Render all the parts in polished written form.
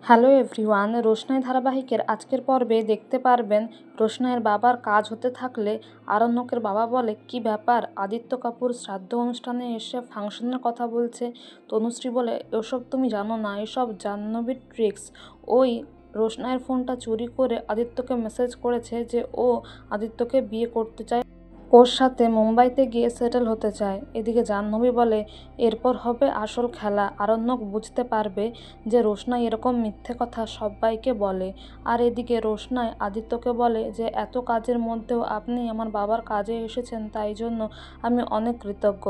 Hello everyone, রোশনাই ধারাবাহিকের আজকের পর্বে দেখতে পারবেন রোশনাইয়ের বাবার কাজ হতে থাকলে আরণ্যকের বাবা বলে, কি ব্যাপার, আদিত্য কাপুর শ্রাদ্ধ অনুষ্ঠানে এসে ফাংশনের কথা বলছে। তনুশ্রী বলে, এসব তুমি জানো না, এসব জাহ্নবীর ট্রিক্স। ওই রোশনাইয়ের ফোনটা চুরি করে আদিত্যকে মেসেজ করেছে যে ও আদিত্যকে বিয়ে করতে চায়, ওর সাথে মুম্বাইতে গিয়ে সেটেল হতে চায়। এদিকে জাহ্নবী বলে, এরপর হবে আসল খেলা। আরণ্যক বুঝতে পারবে যে রোশনাই এরকম মিথ্যে কথা সবাইকে বলে। আর এদিকে রোশনাই আদিত্যকে বলে যে এত কাজের মধ্যেও আপনি আমার বাবার কাজে এসেছেন, তাই জন্য আমি অনেক কৃতজ্ঞ।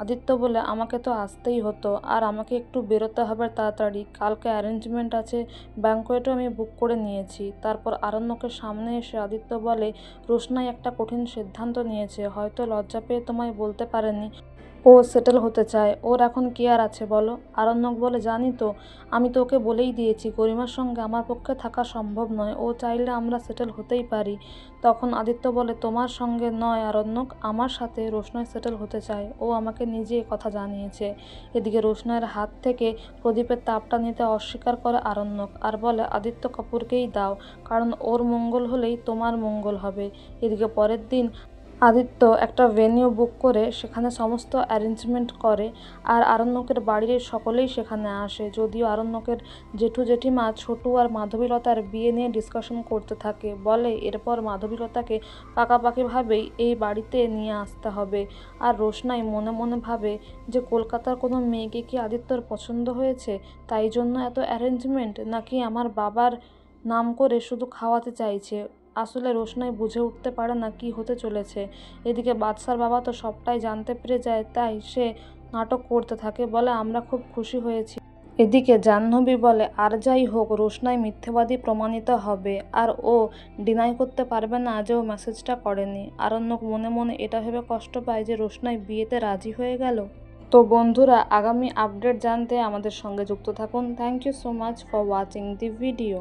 আদিত্য বলে, আমাকে তো আসতেই হতো, আর আমাকে একটু বেরোতে হবে তাড়াতাড়ি, কালকে অ্যারেঞ্জমেন্ট আছে, ব্যাঙ্কোয়েটও আমি বুক করে নিয়েছি। তারপর আরণ্যকের সামনে এসে আদিত্য বলে, রোশনাই একটা কঠিন সিদ্ধান্ত নিয়েছে, হয়তো লজ্জা পেয়ে তোমায় বলতে পারেনি। ও সেটেল হতে চায়, ওর এখন কি আর আছে বলো। আরণ্যক বলে, জানি তো, আমি তো ওকে বলেই দিয়েছি গরিমার সঙ্গে আমার পক্ষে থাকা সম্ভব নয়, ও চাইলে আমরা সেটেল হতেই পারি। তখন আদিত্য বলে, তোমার সঙ্গে নয় আরণ্যক, আমার সাথে রোশনাই সেটেল হতে চায়, ও আমাকে নিজে কথা জানিয়েছে। এদিকে রোশনাইয়ের হাত থেকে প্রদীপের তাপটা নিতে অস্বীকার করে আরণ্যক, আর বলে, আদিত্য কাপুরকেই দাও, কারণ ওর মঙ্গল হলেই তোমার মঙ্গল হবে। এদিকে পরের দিন আদিত্য একটা ভেন্যু বুক করে সেখানে সমস্ত অ্যারেঞ্জমেন্ট করে, আর আরণ্যকের বাড়ির সকলেই সেখানে আসে। যদিও আরণ্যকের জেঠু জেঠিমা ছোটু আর মাধবীলতার বিয়ে নিয়ে ডিসকাশন করতে থাকে, বলে এরপর মাধবীলতাকে পাকাপাকিভাবেই এই বাড়িতে নিয়ে আসতে হবে। আর রোশনাই মনে মনে ভাবে যে কলকাতার কোনো মেয়েকে কি আদিত্যর পছন্দ হয়েছে, তাই জন্য এত অ্যারেঞ্জমেন্ট, নাকি আমার বাবার নাম করে শুধু খাওয়াতে চাইছে। আসলে রোশনাই বুঝে উঠতে পারে না কি হতে চলেছে। এদিকে বাদশার বাবা তো সবটাই জানতে পেরে যায়, তাই সে নাটক করতে থাকে, বলে আমরা খুব খুশি হয়েছি। এদিকে জাহ্নবী বলে, আর যাই হোক, রোশনাই মিথ্যেবাদী প্রমাণিত হবে, আর ও ডিনাই করতে পারবে না যে ও মেসেজটা করেনি। আরণ্যক মনে মনে এটা ভেবে কষ্ট পায় যে রোশনাই বিয়েতে রাজি হয়ে গেল। তো বন্ধুরা, আগামী আপডেট জানতে আমাদের সঙ্গে যুক্ত থাকুন। Thank you so much for watching the video.